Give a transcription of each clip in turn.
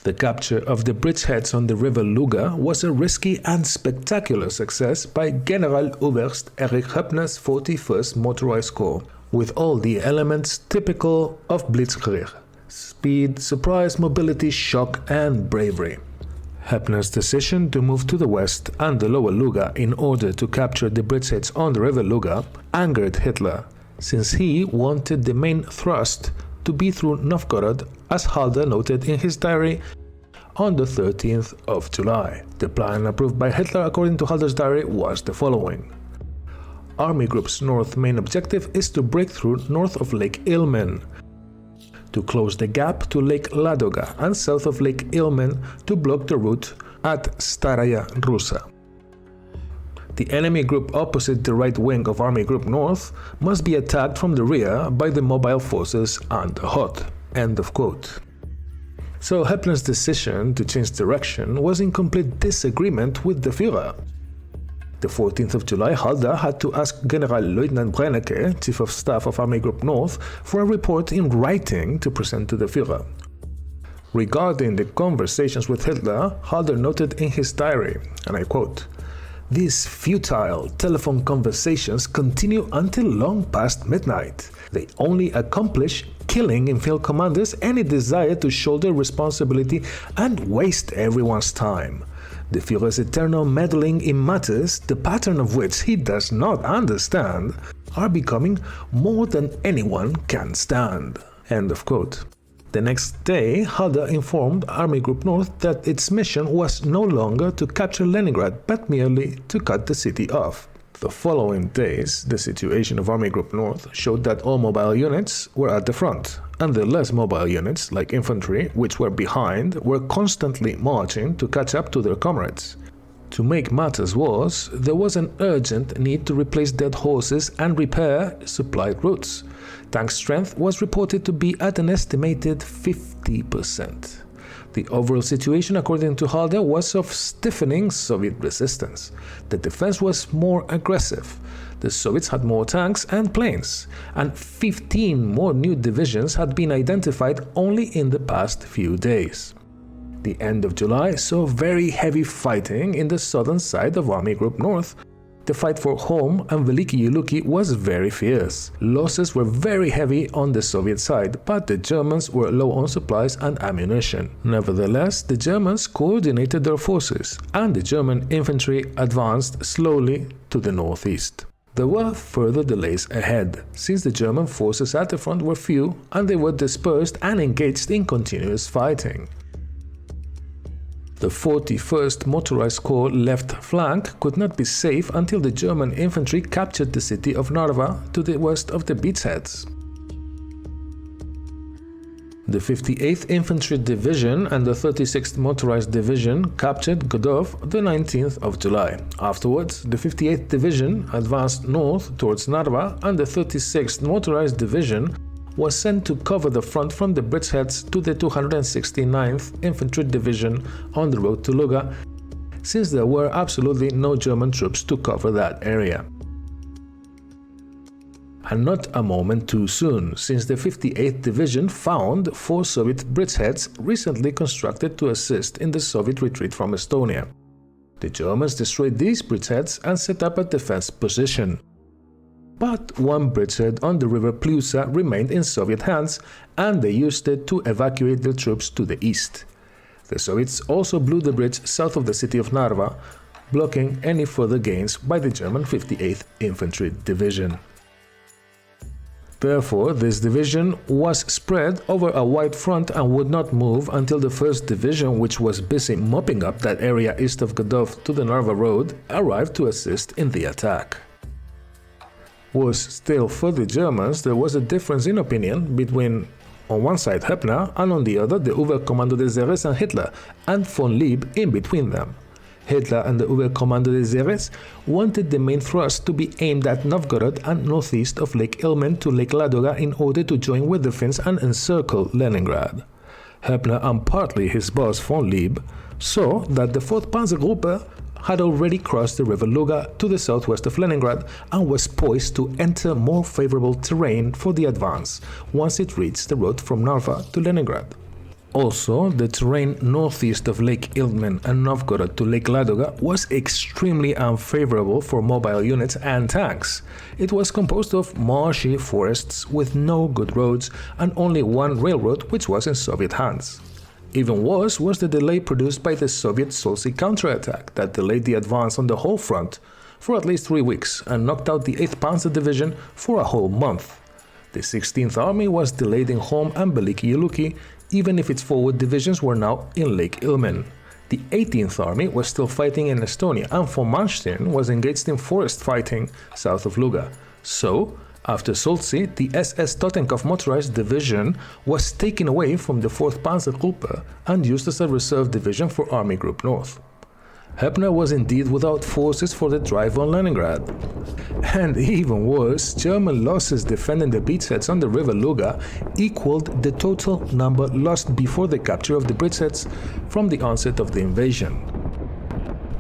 The capture of the bridgeheads on the river Luga was a risky and spectacular success by Generaloberst Erich Hoepner's 41st Motorized Corps, with all the elements typical of Blitzkrieg: speed, surprise, mobility, shock, and bravery. Hoepner's decision to move to the west and the lower Luga in order to capture the bridgeheads on the river Luga angered Hitler, since he wanted the main thrust to be through Novgorod, as Halder noted in his diary on the 13th of July. The plan approved by Hitler, according to Halder's diary, was the following. Army Group's north main objective is to break through north of Lake Ilmen, to close the gap to Lake Ladoga, and south of Lake Ilmen to block the route at Staraya Russa. The enemy group opposite the right wing of Army Group North must be attacked from the rear by the mobile forces under Hoth. End of quote. So Hoepner's decision to change direction was in complete disagreement with the Führer. The 14th of July, Halder had to ask Generalleutnant Brennecke, Chief of Staff of Army Group North, for a report in writing to present to the Führer. Regarding the conversations with Hitler, Halder noted in his diary, and I quote, "These futile telephone conversations continue until long past midnight. They only accomplish killing in field commanders any desire to shoulder responsibility and waste everyone's time. The Führer's eternal meddling in matters, the pattern of which he does not understand, are becoming more than anyone can stand." End of quote. The next day, Halder informed Army Group North that its mission was no longer to capture Leningrad, but merely to cut the city off. The following days, the situation of Army Group North showed that all mobile units were at the front, and the less mobile units, like infantry, which were behind, were constantly marching to catch up to their comrades. To make matters worse, there was an urgent need to replace dead horses and repair supplied routes. Tank strength was reported to be at an estimated 50%. The overall situation, according to Halder, was of stiffening Soviet resistance. The defense was more aggressive. The Soviets had more tanks and planes, and 15 more new divisions had been identified only in the past few days. The end of July saw very heavy fighting in the southern side of Army Group North. The fight for Holm and Veliki Luki was very fierce. Losses were very heavy on the Soviet side, but the Germans were low on supplies and ammunition. Nevertheless, the Germans coordinated their forces, and the German infantry advanced slowly to the northeast. There were further delays ahead, since the German forces at the front were few and they were dispersed and engaged in continuous fighting. The 41st Motorized Corps left flank could not be safe until the German infantry captured the city of Narva to the west of the beachheads. The 58th Infantry Division and the 36th Motorized Division captured Godov the 19th of July. Afterwards, the 58th Division advanced north towards Narva, and the 36th Motorized Division was sent to cover the front from the bridgeheads to the 269th Infantry Division on the road to Luga, since there were absolutely no German troops to cover that area. And not a moment too soon, since the 58th Division found 4 Soviet bridgeheads recently constructed to assist in the Soviet retreat from Estonia. The Germans destroyed these bridgeheads and set up a defense position. But one bridgehead on the river Plusa remained in Soviet hands, and they used it to evacuate their troops to the east. The Soviets also blew the bridge south of the city of Narva, blocking any further gains by the German 58th Infantry Division. Therefore, this division was spread over a wide front and would not move until the 1st Division, which was busy mopping up that area east of Godov to the Narva road, arrived to assist in the attack. Worse still for the Germans, there was a difference in opinion between, on one side, Hoepner, and on the other, the Oberkommando des Heeres and Hitler, and von Lieb in between them. Hitler and the Oberkommando des Heeres wanted the main thrust to be aimed at Novgorod and northeast of Lake Ilmen to Lake Ladoga in order to join with the Finns and encircle Leningrad. Hoepner and partly his boss von Lieb saw that the 4th Panzergruppe had already crossed the river Luga to the southwest of Leningrad and was poised to enter more favorable terrain for the advance once it reached the road from Narva to Leningrad. Also, the terrain northeast of Lake Ilmen and Novgorod to Lake Ladoga was extremely unfavorable for mobile units and tanks. It was composed of marshy forests with no good roads and only one railroad which was in Soviet hands. Even worse was the delay produced by the Soviet Solsi counterattack that delayed the advance on the whole front for at least 3 weeks and knocked out the 8th Panzer Division for a whole month. The 16th Army was delayed in Holm and Veliki Luki, even if its forward divisions were now in Lake Ilmen. The 18th Army was still fighting in Estonia, and von Manstein was engaged in forest fighting south of Luga. So, after Solzi, the SS Totenkopf motorized division was taken away from the 4th Panzergruppe and used as a reserve division for Army Group North. Hoepner was indeed without forces for the drive on Leningrad. And even worse, German losses defending the beachheads on the river Luga equaled the total number lost before the capture of the bridgeheads from the onset of the invasion.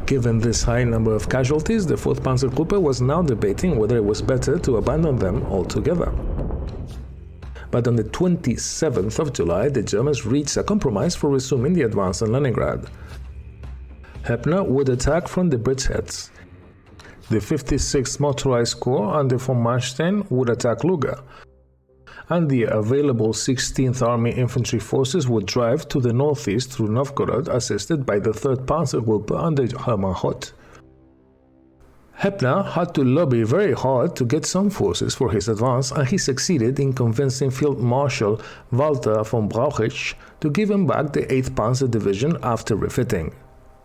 Given this high number of casualties, the 4th Panzergruppe was now debating whether it was better to abandon them altogether. But on the 27th of July, the Germans reached a compromise for resuming the advance on Leningrad. Hoepner would attack from the bridgeheads. The 56th Motorized Corps under von Manstein would attack Luga, and the available 16th Army infantry forces would drive to the northeast through Novgorod, assisted by the 3rd Panzergruppe under Hermann Hoth. Hoepner had to lobby very hard to get some forces for his advance, and he succeeded in convincing Field Marshal Walter von Brauchitsch to give him back the 8th Panzer Division after refitting.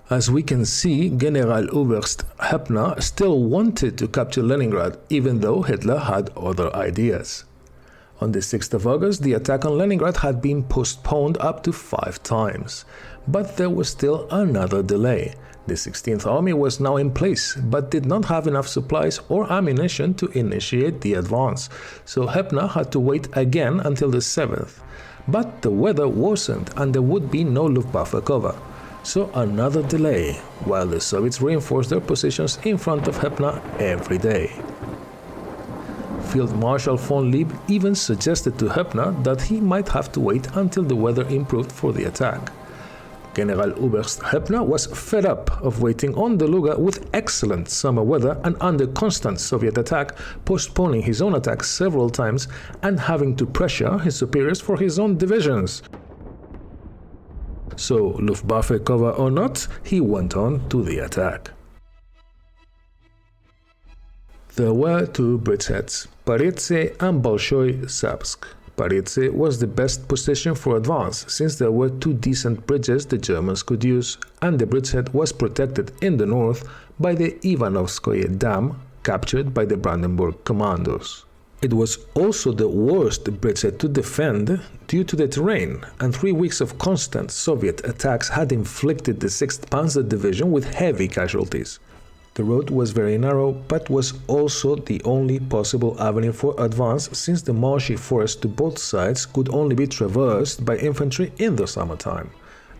As we can see, Generaloberst Hoepner still wanted to capture Leningrad, even though Hitler had other ideas. On the 6th of August, the attack on Leningrad had been postponed up to 5 times. But there was still another delay. The 16th Army was now in place, but did not have enough supplies or ammunition to initiate the advance, so Hoepner had to wait again until the 7th. But the weather worsened and there would be no Luftwaffe cover. So another delay, while the Soviets reinforced their positions in front of Hoepner every day. Field Marshal von Lieb even suggested to Hoepner that he might have to wait until the weather improved for the attack. Generaloberst Hoepner was fed up of waiting on the Luga with excellent summer weather and under constant Soviet attack, postponing his own attack several times and having to pressure his superiors for his own divisions. So, Luftwaffe cover or not, he went on to the attack. There were 2 bridgeheads, Paritse and Bolshoi Sapsk. Paritse was the best position for advance, since there were 2 decent bridges the Germans could use, and the bridgehead was protected in the north by the Ivanovskoye Dam, captured by the Brandenburg commandos. It was also the worst bridgehead to defend due to the terrain, and 3 weeks of constant Soviet attacks had inflicted the 6th Panzer Division with heavy casualties. The road was very narrow, but was also the only possible avenue for advance, since the marshy forest to both sides could only be traversed by infantry in the summertime.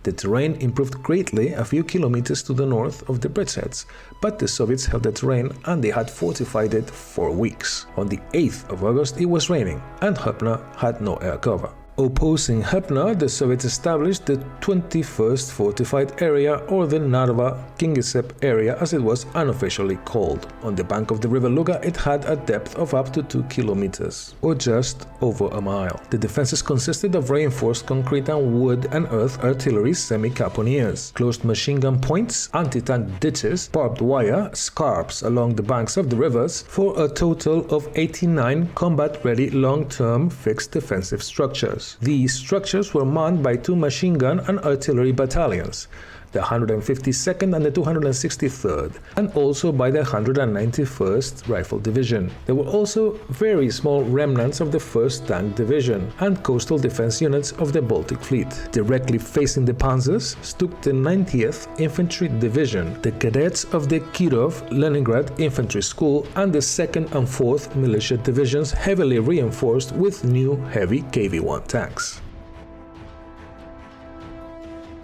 The terrain improved greatly a few kilometers to the north of the bridgeheads, but the Soviets held the terrain and they had fortified it for weeks. On the 8th of August it was raining and Hoepner had no air cover. Opposing Hoepner, the Soviets established the 21st Fortified Area, or the Narva-Kingisepp area as it was unofficially called. On the bank of the river Luga it had a depth of up to 2 kilometers, or just over a mile. The defenses consisted of reinforced concrete and wood and earth artillery semi-caponniers, closed machine gun points, anti-tank ditches, barbed wire, scarps along the banks of the rivers, for a total of 89 combat-ready long-term fixed defensive structures. These structures were manned by 2 machine gun and artillery battalions, the 152nd and the 263rd, and also by the 191st Rifle Division. There were also very small remnants of the 1st Tank Division and coastal defense units of the Baltic Fleet. Directly facing the panzers stood the 90th Infantry Division, the cadets of the Kirov Leningrad Infantry School, and the 2nd and 4th Militia Divisions, heavily reinforced with new heavy KV-1 tanks.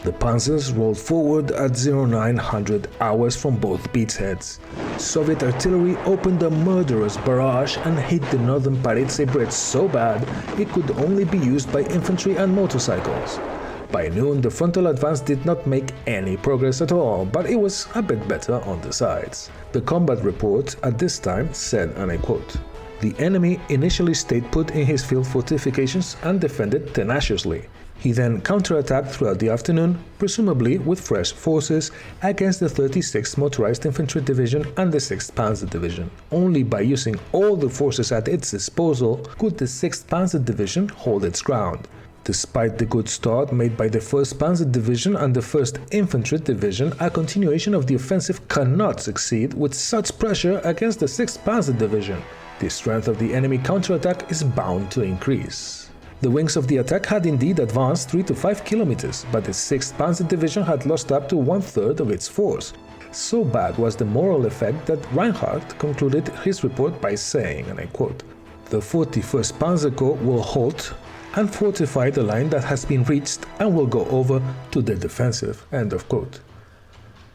The panzers rolled forward at 0900 hours from both beachheads. Soviet artillery opened a murderous barrage and hit the northern Paritse bridge so bad it could only be used by infantry and motorcycles. By noon, the frontal advance did not make any progress at all, but it was a bit better on the sides. The combat report at this time said, and I quote, "The enemy initially stayed put in his field fortifications and defended tenaciously. He then counterattacked throughout the afternoon, presumably with fresh forces, against the 36th Motorized Infantry Division and the 6th Panzer Division. Only by using all the forces at its disposal could the 6th Panzer Division hold its ground. Despite the good start made by the 1st Panzer Division and the 1st Infantry Division, a continuation of the offensive cannot succeed with such pressure against the 6th Panzer Division. The strength of the enemy counterattack is bound to increase." The wings of the attack had indeed advanced 3 to 5 kilometers, but the 6th Panzer Division had lost up to 1/3 of its force. So bad was the moral effect that Reinhardt concluded his report by saying, and I quote, "The 41st Panzer Corps will halt and fortify the line that has been reached and will go over to the defensive." End of quote.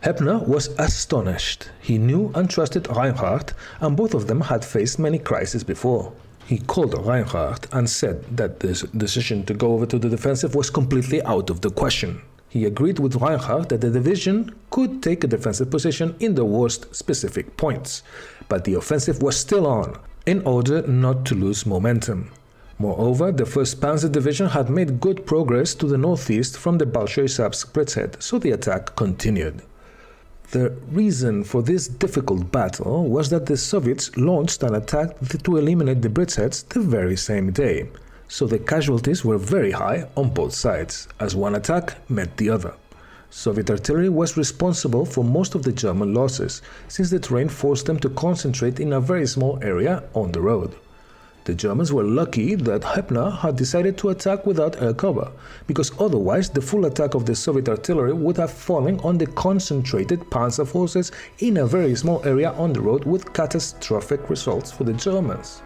Hoepner was astonished. He knew and trusted Reinhardt, and both of them had faced many crises before. He called Reinhardt and said that the decision to go over to the defensive was completely out of the question. He agreed with Reinhardt that the division could take a defensive position in the worst specific points, but the offensive was still on, in order not to lose momentum. Moreover, the 1st Panzer Division had made good progress to the northeast from the Bolshoi-Sapsk bridgehead, so the attack continued. The reason for this difficult battle was that the Soviets launched an attack to eliminate the bridgeheads the very same day, so the casualties were very high on both sides, as one attack met the other. Soviet artillery was responsible for most of the German losses, since the terrain forced them to concentrate in a very small area on the road. The Germans were lucky that Hoepner had decided to attack without air cover, because otherwise the full attack of the Soviet artillery would have fallen on the concentrated panzer forces in a very small area on the road with catastrophic results for the Germans.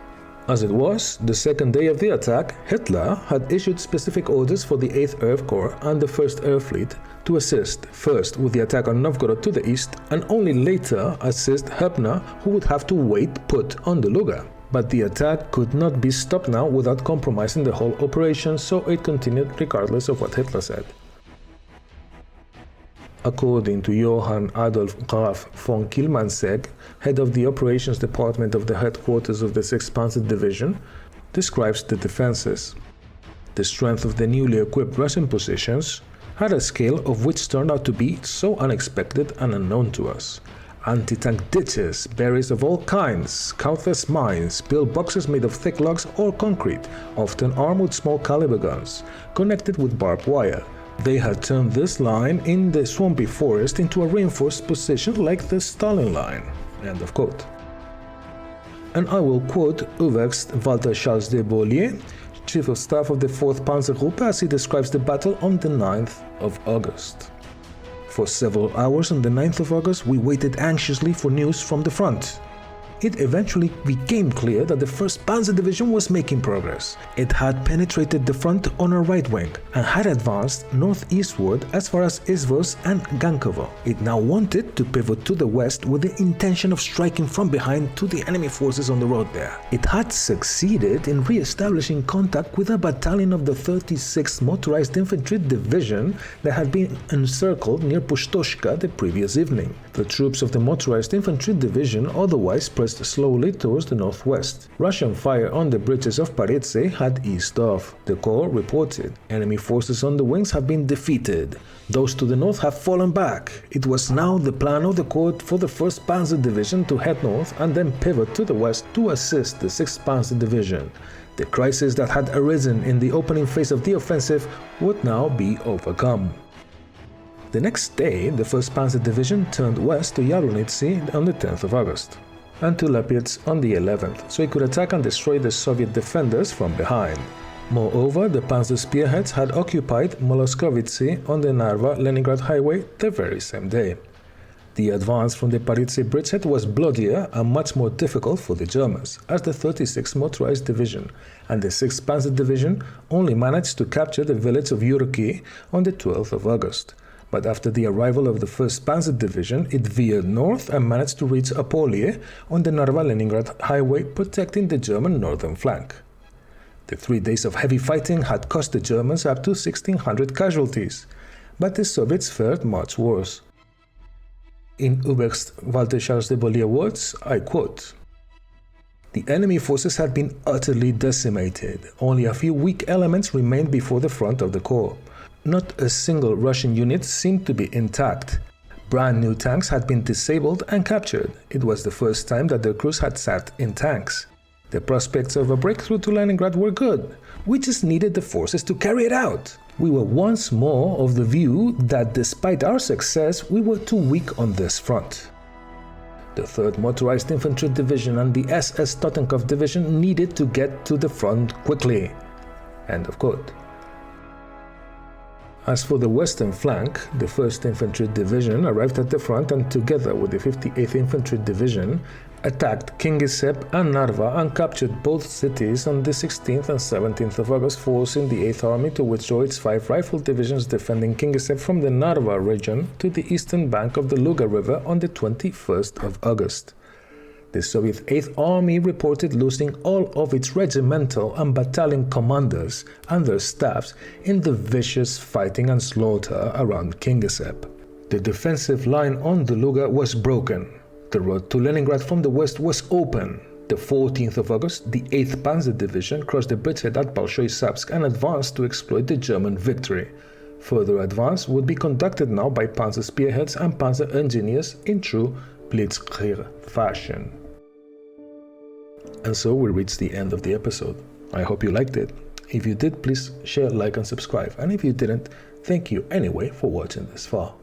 As it was, the second day of the attack, Hitler had issued specific orders for the 8th Air Corps and the 1st Air Fleet to assist first with the attack on Novgorod to the east and only later assist Hoepner, who would have to wait put on the Luga. But the attack could not be stopped now without compromising the whole operation, so it continued regardless of what Hitler said. According to Johann Adolf Graf von Kielmansegg, head of the operations department of the headquarters of the 6th Panzer Division, describes the defenses. The strength of the newly equipped Russian positions had a scale of which turned out to be so unexpected and unknown to us. Anti-tank ditches, barriers of all kinds, countless mines, pillboxes made of thick logs or concrete, often armed with small caliber guns, connected with barbed wire. They had turned this line in the swampy forest into a reinforced position like the Stalin line. End of quote. And I will quote Oberst Walter Charles de Beaulieu, Chief of Staff of the 4th Panzergruppe, as he describes the battle on the 9th of August. For several hours on the 9th of August, we waited anxiously for news from the front. It eventually became clear that the 1st Panzer Division was making progress. It had penetrated the front on our right wing and had advanced northeastward as far as Izvos and Gankovo. It now wanted to pivot to the west with the intention of striking from behind to the enemy forces on the road there. It had succeeded in re-establishing contact with a battalion of the 36th Motorized Infantry Division that had been encircled near Pustoshka the previous evening. The troops of the Motorized Infantry Division otherwise pressed slowly towards the northwest. Russian fire on the bridges of Paritse had eased off. The Corps reported, enemy forces on the wings have been defeated. Those to the north have fallen back. It was now the plan of the Corps for the 1st Panzer Division to head north and then pivot to the west to assist the 6th Panzer Division. The crisis that had arisen in the opening phase of the offensive would now be overcome. The next day, the 1st Panzer Division turned west to Yarunitsi on the 10th of August. And to Lipetsk on the 11th, so it could attack and destroy the Soviet defenders from behind. Moreover, the Panzer spearheads had occupied Moloskovitsi on the Narva-Leningrad highway the very same day. The advance from the Paritse bridgehead was bloodier and much more difficult for the Germans, as the 36th Motorized Division and the 6th Panzer Division only managed to capture the village of Yurki on the 12th of August. But after the arrival of the 1st Panzer Division, it veered north and managed to reach Apolye on the Narva-Leningrad highway, protecting the German northern flank. The 3 days of heavy fighting had cost the Germans up to 1,600 casualties, but the Soviets fared much worse. In Oberst Walter Charles de Beaulieu words, I quote, "The enemy forces had been utterly decimated. Only a few weak elements remained before the front of the corps. Not a single Russian unit seemed to be intact. Brand new tanks had been disabled and captured. It was the first time that their crews had sat in tanks. The prospects of a breakthrough to Leningrad were good. We just needed the forces to carry it out. We were once more of the view that despite our success, we were too weak on this front." The 3rd Motorized Infantry Division and the SS Totenkopf Division needed to get to the front quickly. End of quote. As for the western flank, the 1st Infantry Division arrived at the front and together with the 58th Infantry Division attacked Kingisepp and Narva and captured both cities on the 16th and 17th of August, forcing the 8th Army to withdraw its 5 rifle divisions defending Kingisepp from the Narva region to the eastern bank of the Luga River on the 21st of August. The Soviet 8th Army reported losing all of its regimental and battalion commanders and their staffs in the vicious fighting and slaughter around Kingisepp. The defensive line on the Luga was broken. The road to Leningrad from the west was open. The 14th of August, the 8th Panzer Division crossed the bridgehead at Bolshoi-Sapsk and advanced to exploit the German victory. Further advance would be conducted now by Panzer spearheads and Panzer engineers in true blitzkrieg fashion. And so we reached the end of the episode. I hope you liked it. If you did, please share, like and subscribe. And if you didn't, thank you anyway for watching this far.